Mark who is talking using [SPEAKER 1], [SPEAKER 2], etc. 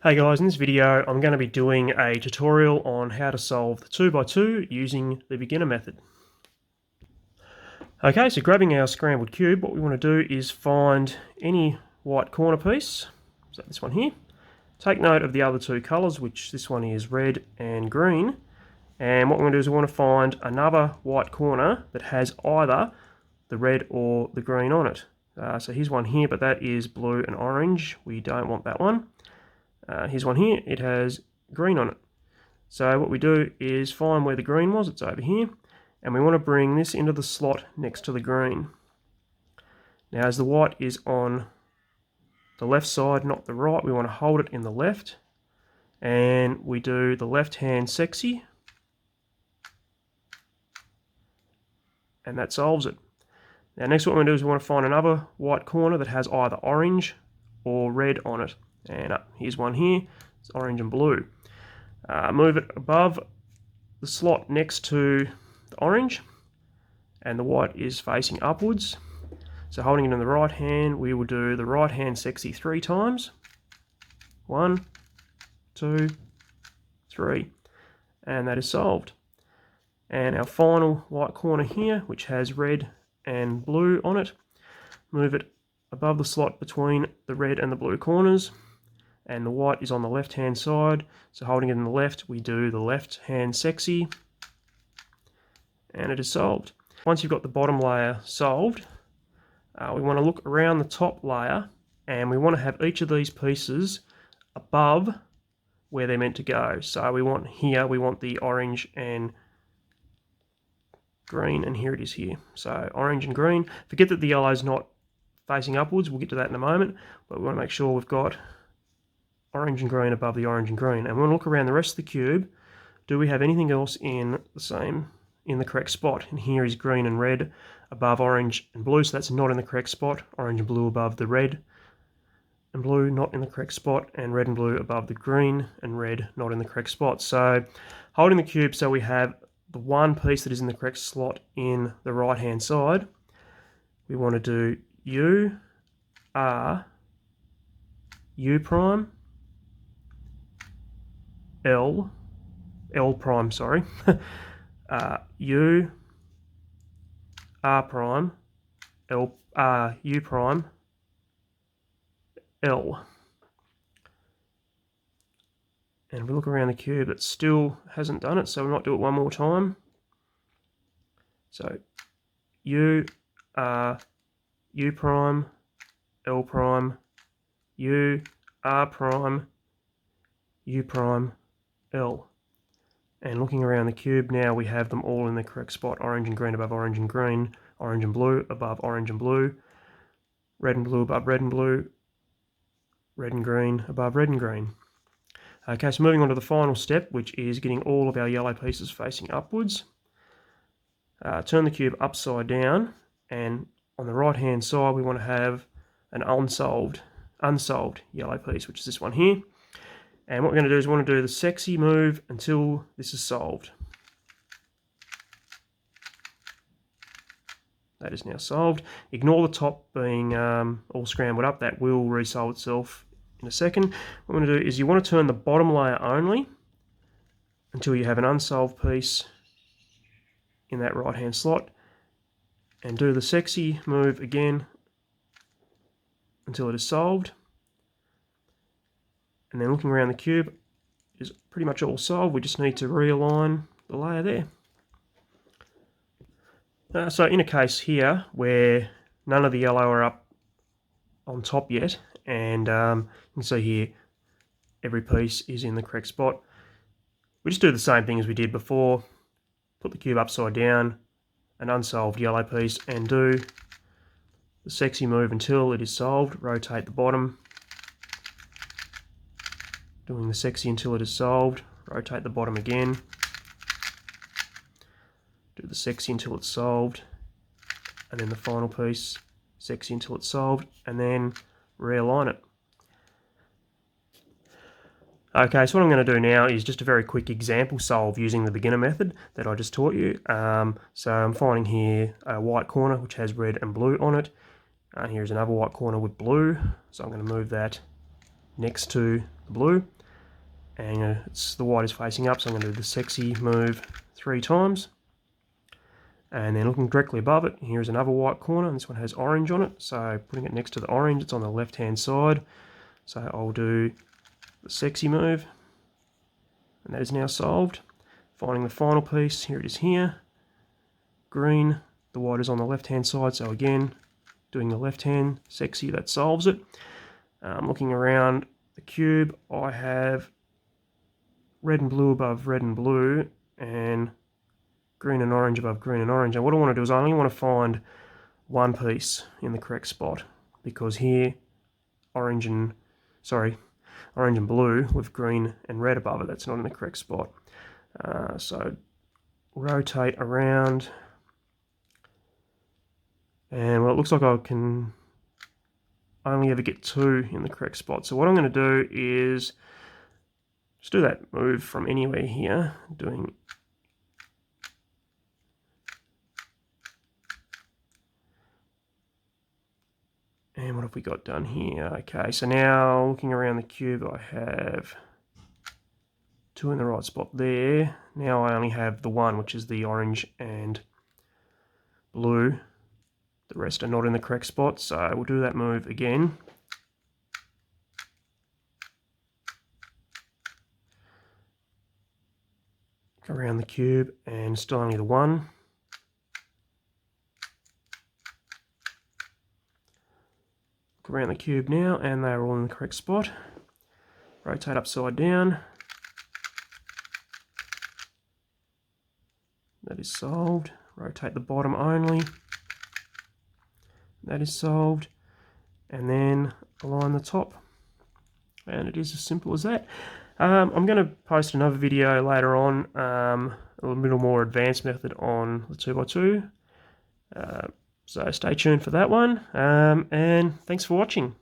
[SPEAKER 1] Hey guys, in this video I'm going to be doing a tutorial on how to solve the 2x2 using the beginner method. Okay, so grabbing our scrambled cube, what we want to do is find any white corner piece, so this one here. Take note of the other two colours, which this one is red and green, and what we want to do is we want to find another white corner that has either the red or the green on it. So here's one here, but that is blue and orange. We don't want that one. Here's one here, it has green on it. So what we do is find where the green was, it's over here, and we want to bring this into the slot next to the green. Now as the white is on the left side, not the right, we want to hold it in the left, and we do the left hand sexy, and that solves it. Now next what we do is we want to find another white corner that has either orange or red on it. And here's one here, it's orange and blue. Move it above the slot next to the orange, and the white is facing upwards. So holding it in the right hand, we will do the right hand sexy 3 times. 1, 2, 3, and that is solved. And our final white corner here, which has red and blue on it, move it above the slot between the red and the blue corners, and the white is on the left hand side, so holding it in the left we do the left hand sexy, and it is solved. Once you've got the bottom layer solved, we want to look around the top layer, and we want to have each of these pieces above where they're meant to go. So we want here, we want the orange and green, and here it is here. So orange and green. Forget that the yellow is not facing upwards, we'll get to that in a moment, but we want to make sure we've got orange and green above the orange and green. And we want to look around the rest of the cube. Do we have anything else in the correct spot? And here is green and red above orange and blue, so that's not in the correct spot. Orange and blue above the red and blue, not in the correct spot, and red and blue above the green and red, not in the correct spot. So holding the cube so we have the one piece that is in the correct slot in the right hand side, we want to do U, R, U prime, L prime, sorry, U, R prime, L, U prime, L. And we look around the cube, it still hasn't done it, so we might do it one more time. So U, R, U prime, L prime, U, R prime, U prime, L. And looking around the cube now, we have them all in the correct spot. Orange and green above orange and green, orange and blue above orange and blue, red and blue above red and blue, red and green above red and green. Okay, so moving on to the final step, which is getting all of our yellow pieces facing upwards. Turn the cube upside down, and on the right hand side we want to have an unsolved yellow piece, which is this one here. And what we're going to do is we want to do the sexy move until this is solved. That is now solved. Ignore the top being all scrambled up, that will resolve itself in a second. What we're going to do is you want to turn the bottom layer only until you have an unsolved piece in that right hand slot, and do the sexy move again until it is solved. And then looking around the cube is pretty much all solved. We just need to realign the layer there. So in a case here where none of the yellow are up on top yet, and you can see here every piece is in the correct spot, we just do the same thing as we did before. Put the cube upside down, an unsolved yellow piece, and do the sexy move until it is solved. Rotate the bottom, doing the sexy until it is solved. Rotate the bottom again, do the sexy until it's solved, and then the final piece, sexy until it's solved, and then realign it. Okay, so what I'm going to do now is just a very quick example solve using the beginner method that I just taught you. So I'm finding here a white corner which has red and blue on it. Here's another white corner with blue, so I'm going to move that next to the blue, and the white is facing up, so I'm going to do the sexy move 3 times. And then looking directly above it, here's another white corner, and this one has orange on it, so putting it next to the orange, it's on the left hand side. So I'll do the sexy move, and that is now solved. Finding the final piece, here it is here. Green, the white is on the left hand side, so again, doing the left hand sexy, that solves it. Looking around the cube, I have red and blue above red and blue, and green and orange above green and orange. And what I want to do is I only want to find one piece in the correct spot, because here, orange and blue with green and red above it, that's not in the correct spot. So rotate around, and well, it looks like I can only ever get 2 in the correct spot. So what I'm going to do is just do that move from anywhere here, doing and what have we got done here? Okay, so now looking around the cube, I have 2 in the right spot there. Now I only have the 1, which is the orange and blue. The rest are not in the correct spot, so we'll do that move again. Go around the cube, and still only the 1. Go around the cube now, and they're all in the correct spot. Rotate upside down. That is solved. Rotate the bottom only. That is solved. And then align the top. And it is as simple as that. I'm going to post another video later on, a little more advanced method on the 2x2. So stay tuned for that one. And thanks for watching.